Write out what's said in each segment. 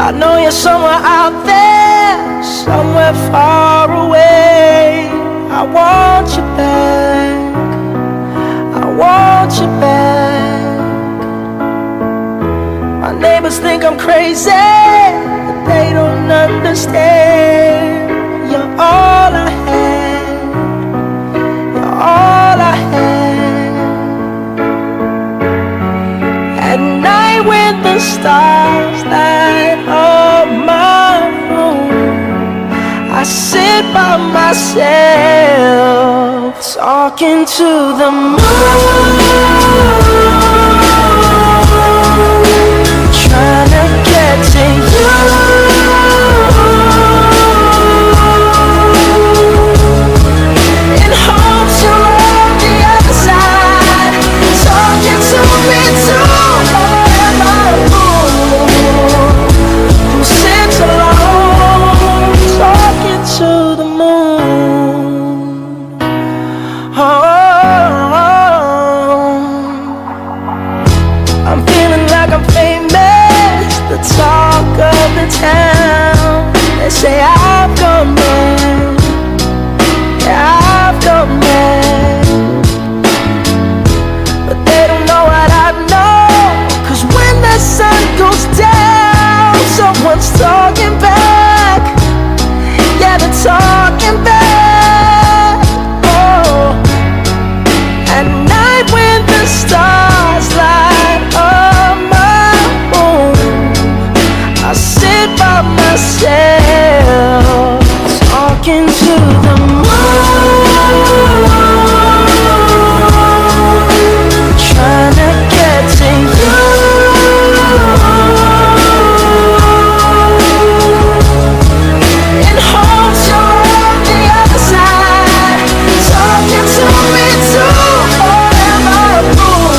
I know you're somewhere out there, somewhere far away. I want you back, I want you back. My neighbors think I'm crazy, but they don't understand. You're all I had, you're all I had. At night when the stars light up my room, I sit by myself, talking to the moon, trying to get to you. In hopes you're on the other side, talking to me too. Am I a fool who sits alone, talking to the moon? Oh, I'm feeling like I'm famous, the talk of the town. They say I've gone mad, yeah, I've gone mad. But they don't know what I know, 'cause when the sun goes down, someone's talking back. Yeah, they're talking back. Oh, at night when the stars light up my room, I sit by myself, talking to the moon, trying to get to you. In hopes you're on the other side, talking to me too. Or am I a fool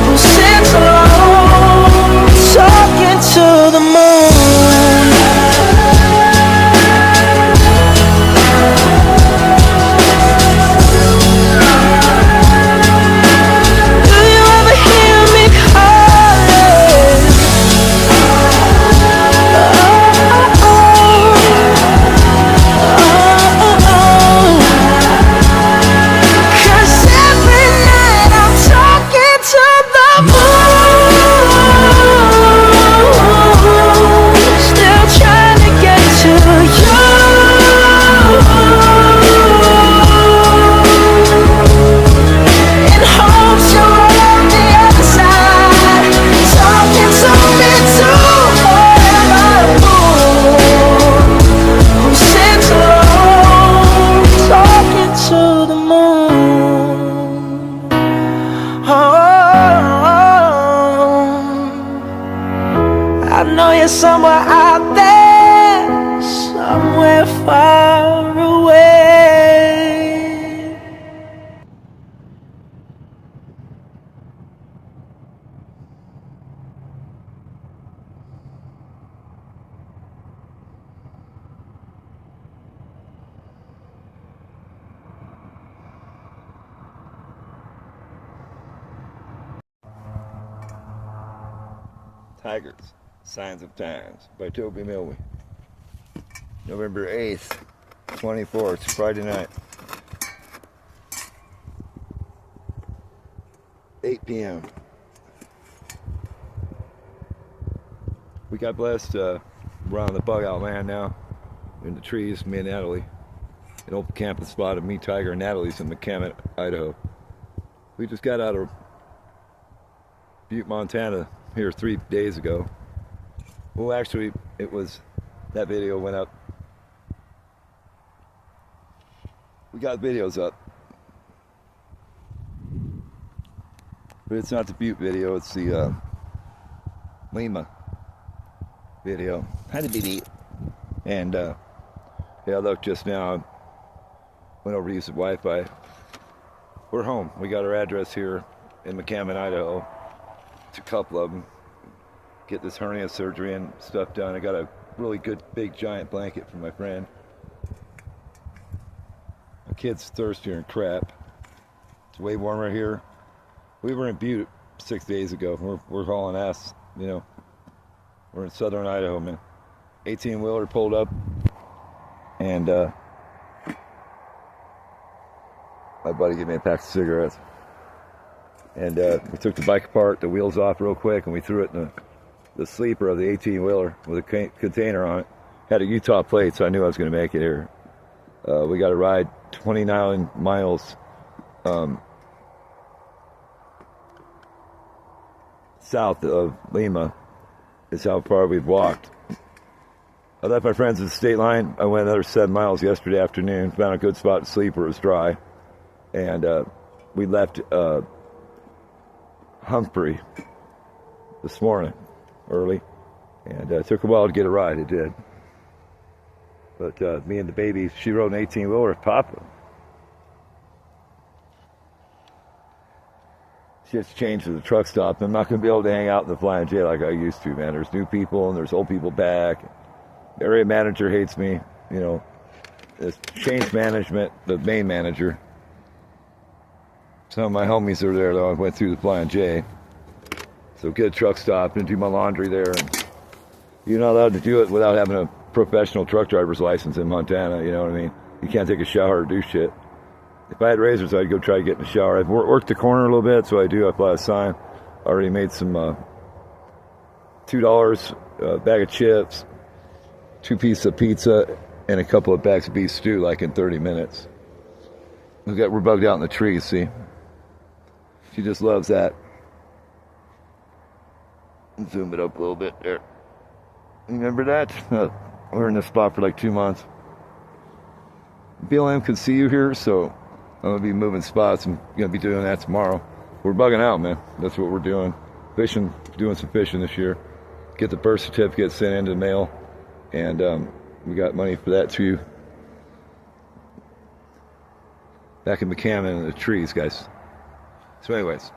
who sits alone, talking to the moon? Do you ever hear me calling? Cause every night I'm talking to the moon, still trying to get to you. In hopes you're on the other side, talking to me too. Or am I a fool who sits alone, talking to the moon? Oh, I know you're somewhere out there, somewhere far away. Tigers, Signs of Times by Toby Milwee. November 8th, 24th, Friday night. 8 p.m. We got blessed. We're on the bug out land now, in the trees, me and Natalie. An open camping spot of me, Tiger, and Natalie's in McCammon, Idaho. We just got out of Butte, Montana here 3 days ago. Well, actually, it was, that video went up. We got videos up. But it's not the Butte video, it's the Lima video. Had to be neat. And yeah, look, just now, went over to use the Wi-Fi. We're home. We got our address here in McCammon, Idaho. It's a couple of them. Get this hernia surgery and stuff done. I got a really good big giant blanket from my friend. My kid's thirstier and crap. It's way warmer here. We were in Butte 6 days ago. We're hauling ass, you know. We're in southern Idaho, man. 18-wheeler pulled up, and my buddy gave me a pack of cigarettes. And we took the bike apart, the wheels off real quick, and we threw it in the sleeper of the 18-wheeler with a container on it. Had a Utah plate, so I knew I was going to make it here. We got to ride 29 miles south of Lima. Is how far we've walked. I left my friends at the state line. I went another 7 miles yesterday afternoon. Found a good spot to sleep where it was dry. And we left Humphrey this morning early. And it took a while to get a ride. It did. But me and the baby, she rode an 18-wheeler with Papa. Shit's changed at the truck stop. I'm not going to be able to hang out in the Flying J like I used to, man. There's new people and there's old people back. The area manager hates me. You know, it's change management, the main manager. Some of my homies are there, though. I went through the Flying J. So good truck stop and do my laundry there. And you're not allowed to do it without having a professional truck driver's license in Montana. You know what I mean? You can't take a shower or do shit. If I had razors, I'd go try to get in the shower. I've worked the corner a little bit, so I do. I apply a sign. I already made some $2 bag of chips, 2 pieces of pizza, and a couple of bags of beef stew, like in 30 minutes. We're bugged out in the trees, see? She just loves that. Zoom it up a little bit there. Remember that? We're in this spot for like 2 months. BLM can see you here, so I'm going to be moving spots. I'm going to be doing that tomorrow. We're bugging out, man. That's what we're doing. Fishing, doing some fishing this year. Get the birth certificate sent into the mail. And we got money for that too. Back in McCammon in the trees, guys. So anyways.